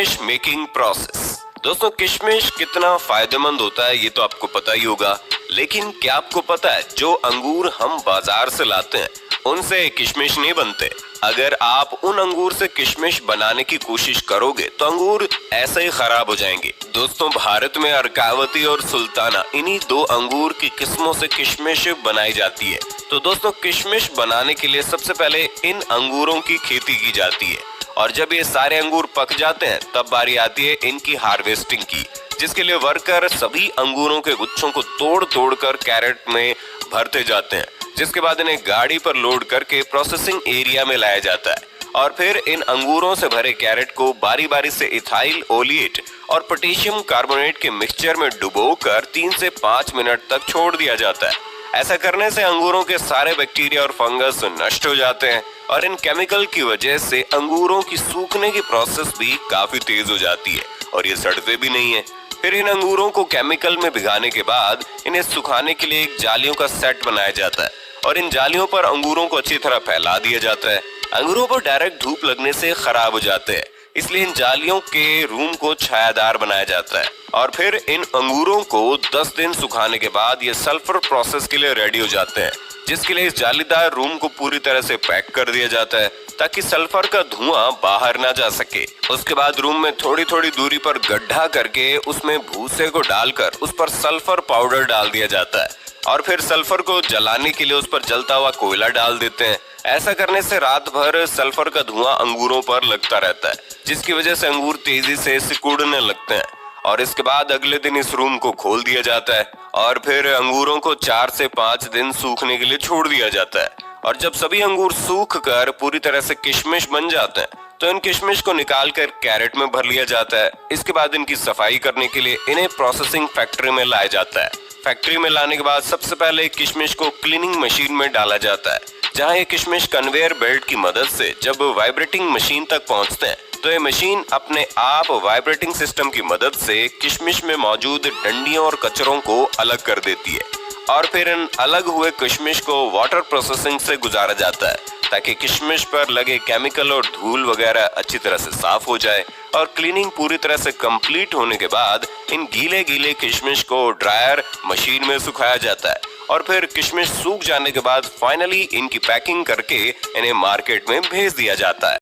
किशमिश making process. दोस्तों, किशमिश कितना फायदेमंद होता है ये तो आपको पता ही होगा, लेकिन क्या आपको पता है जो अंगूर हम बाजार से लाते हैं उनसे किशमिश नहीं बनते। अगर आप उन अंगूर से किशमिश बनाने की कोशिश करोगे तो अंगूर ऐसे ही खराब हो जाएंगे। दोस्तों, भारत में अर्कावती और सुल्ताना इन्हीं दो अंगूर की किस्मों से किशमिश बनाई जाती है। तो दोस्तों, किशमिश बनाने के लिए सबसे पहले इन अंगूरों की खेती की जाती है और जब ये सारे अंगूर पक जाते हैं तब बारी आती है इनकी हार्वेस्टिंग की, जिसके लिए वर्कर सभी अंगूरों के गुच्छों को तोड़ तोड़ कर कैरेट में भरते जाते हैं, जिसके बाद इन्हें गाड़ी पर लोड करके प्रोसेसिंग एरिया में लाया जाता है और फिर इन अंगूरों से भरे कैरेट को बारी बारी से इथाइल ओलिएट और पोटेशियम कार्बोनेट के मिक्सचर में डुबोकर 3 से 5 मिनट तक छोड़ दिया जाता है। ऐसा करने से अंगूरों के सारे बैक्टीरिया और फंगस नष्ट हो जाते हैं और इन केमिकल की वजह से अंगूरों की सूखने की प्रोसेस भी काफी तेज हो जाती है और ये सड़ते भी नहीं है। फिर इन अंगूरों को केमिकल में भिगाने के बाद इन्हें सुखाने के लिए एक जालियों का सेट बनाया जाता है और इन जालियों पर अंगूरों को अच्छी तरह फैला दिया जाता है। अंगूरों पर डायरेक्ट धूप लगने से खराब हो जाते हैं, इसलिए इन जालियों के रूम को छायादार बनाया जाता है और फिर इन अंगूरों को 10 दिन सुखाने के बाद ये सल्फर प्रोसेस के लिए रेडी हो जाते हैं, जिसके लिए इस जालीदार रूम को पूरी तरह से पैक कर दिया जाता है ताकि सल्फर का धुआं बाहर ना जा सके। उसके बाद रूम में थोड़ी थोड़ी दूरी पर गड्ढा करके उसमें भूसे को डालकर उस पर सल्फर पाउडर डाल दिया जाता है और फिर सल्फर को जलाने के लिए उस पर जलता हुआ कोयला डाल देते हैं। ऐसा करने से रात भर सल्फर का धुआं अंगूरों पर लगता रहता है, जिसकी वजह से अंगूर तेजी से सिकुड़ने लगते हैं और इसके बाद अगले दिन इस रूम को खोल दिया जाता है और फिर अंगूरों को 4 से 5 दिन सूखने के लिए छोड़ दिया जाता है और जब सभी अंगूर सूख कर पूरी तरह से किशमिश बन जाते हैं तो इन किशमिश को निकाल कर कैरेट में भर लिया जाता है। इसके बाद इनकी सफाई करने के लिए इन्हें प्रोसेसिंग फैक्ट्री में लाया जाता है। फैक्ट्री में लाने के बाद सबसे पहले किशमिश को क्लीनिंग मशीन में डाला जाता है, जहां ये किशमिश कन्वेयर बेल्ट की मदद से जब वाइब्रेटिंग मशीन तक पहुंचते हैं तो ये मशीन अपने आप वाइब्रेटिंग सिस्टम की मदद से किशमिश में मौजूद डंडियों और कचरों को अलग कर देती है और फिर इन अलग हुए किशमिश को वाटर प्रोसेसिंग से गुजारा जाता है ताकि किशमिश पर लगे केमिकल और धूल वगैरह अच्छी तरह से साफ हो जाए। और क्लीनिंग पूरी तरह से कंप्लीट होने के बाद इन गीले गीले किशमिश को ड्रायर मशीन में सुखाया जाता है और फिर किशमिश सूख जाने के बाद फाइनली इनकी पैकिंग करके इन्हें मार्केट में भेज दिया जाता है।